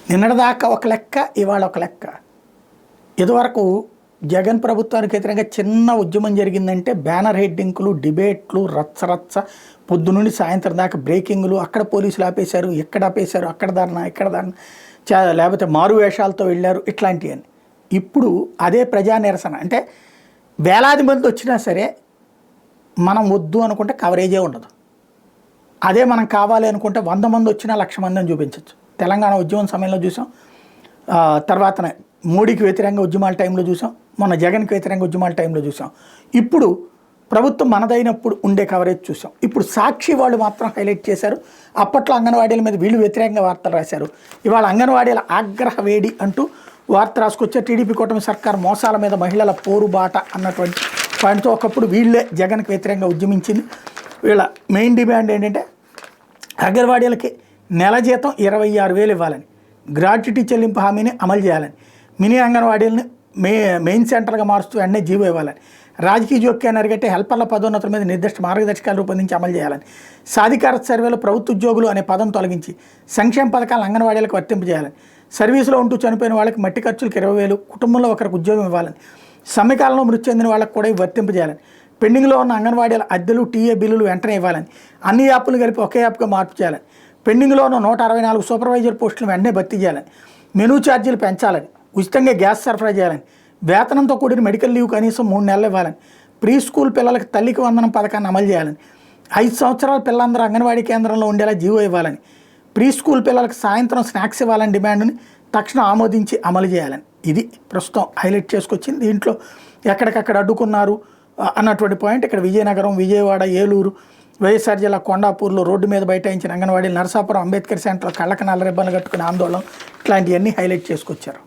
నిన్నటిదాకా ఒక లెక్క, ఇవాళ ఒక లెక్క. ఇదివరకు జగన్ ప్రభుత్వానికి వ్యతిరేకంగా చిన్న ఉద్యమం జరిగిందంటే బ్యానర్ హెడ్డింగ్లు, డిబేట్లు, రచ్చ పొద్దునుండి సాయంత్రం దాకా బ్రేకింగ్లు, అక్కడ పోలీసులు ఆపేశారు, ఇక్కడ ఆపేశారు, అక్కడ ధర్నా, ఇక్కడ ధర్నా, లేకపోతే మారు వేషాలతో వెళ్ళారు, ఇట్లాంటివన్నీ. ఇప్పుడు అదే ప్రజా నిరసన అంటే వేలాది మంది వచ్చినా సరే మనం వద్దు అనుకుంటే కవరేజే ఉండదు. అదే మనం కావాలి అనుకుంటే 100 మంది వచ్చినా 1,00,000 మంది అని చూపించవచ్చు. తెలంగాణ ఉద్యమం సమయంలో చూసాం, తర్వాత మోడీకి వ్యతిరేకంగా ఉద్యమాల టైంలో చూసాం, మొన్న జగన్కి వ్యతిరేకంగా ఉద్యమాల టైంలో చూసాం. ఇప్పుడు ప్రభుత్వం మనదైనప్పుడు ఉండే కవరేజ్ చూసాం. ఇప్పుడు సాక్షి వాళ్ళు మాత్రం హైలైట్ చేశారు. అప్పట్లో అంగన్వాడీల మీద వీళ్ళు వ్యతిరేకంగా వార్తలు రాశారు. ఇవాళ అంగన్వాడీల ఆగ్రహ వేడి అంటూ వార్త రాసుకొచ్చే టీడీపీ కూటమి సర్కార్ మోసాల మీద మహిళల పోరుబాట అన్నటువంటి పాయింట్తో ఒకప్పుడు వీళ్ళే జగన్కి వ్యతిరేకంగా ఉద్యమించింది. వీళ్ళ మెయిన్ డిమాండ్ ఏంటంటే అంగన్వాడీలకి నెల జీతం 26,000 ఇవ్వాలని, గ్రాట్యుటీ చెల్లింపు హామీని అమలు చేయాలని, మినీ అంగన్వాడీలని మెయిన్ సెంటర్గా మారుస్తూ వెంటనే జీవో ఇవ్వాలని, రాజకీయ జోక్యాన్ని అరిగట్టే హెల్పర్ల పదోన్నతుల మీద నిర్దిష్ట మార్గదర్శకాలు రూపొందించి అమలు చేయాలని, సాధికారత సర్వేలో ప్రభుత్వ ఉద్యోగులు అనే పదం తొలగించి సంక్షేమ పథకాలను అంగన్వాడీలకు వర్తింపజేయాలని, సర్వీసులో ఉంటూ చనిపోయిన వాళ్ళకి మట్టి ఖర్చులకు 20,000, కుటుంబంలో ఒకరికి ఉద్యోగం ఇవ్వాలని, సమ్మెకాలంలో మృతి చెందిన వాళ్ళకి కూడా వర్తింపజేయాలని, పెండింగ్లో ఉన్న అంగన్వాడీల అద్దెలు, టీఏ బిల్లులు వెంటనే ఇవ్వాలని, అన్ని యాప్లు కలిపి ఒకే యాప్గా మార్పు చేయాలని, పెండింగ్లో ఉన్న 164 సూపర్వైజర్ పోస్టులను వెంటనే భర్తీ చేయాలని, మెనూ ఛార్జీలు పెంచాలని, ఉచితంగా గ్యాస్ సరఫరా చేయాలని, వేతనంతో కూడిన మెడికల్ లీవ్ కనీసం 3 నెలలు ఇవ్వాలని, ప్రీ స్కూల్ పిల్లలకు తల్లికి వందనం పథకాన్ని అమలు చేయాలని, 5 సంవత్సరాల పిల్లలందరూ అంగన్వాడీ కేంద్రంలో ఉండేలా జీవో ఇవ్వాలని, ప్రీ స్కూల్ పిల్లలకు సాయంత్రం స్నాక్స్ ఇవ్వాలని డిమాండ్ని తక్షణం ఆమోదించి అమలు చేయాలని. ఇది ప్రస్తుతం హైలైట్ చేసుకొచ్చింది. దీంట్లో ఎక్కడికక్కడ అడ్డుకున్నారు అన్నటువంటి పాయింట్ ఇక్కడ విజయనగరం, విజయవాడ, ఏలూరు, వైఎస్ఆర్ జిల్లా కొండాపూర్లో రోడ్డు మీద బైఠాయించిన అంగన్వాడీలు, నరసాపురం అంబేద్కర్ సెంటర్ కళ్ళకి నల్ల రిబ్బన్లు కట్టుకునే ఆందోళన, ఇట్లాంటివన్నీ హైలైట్ చేసుకొచ్చారు.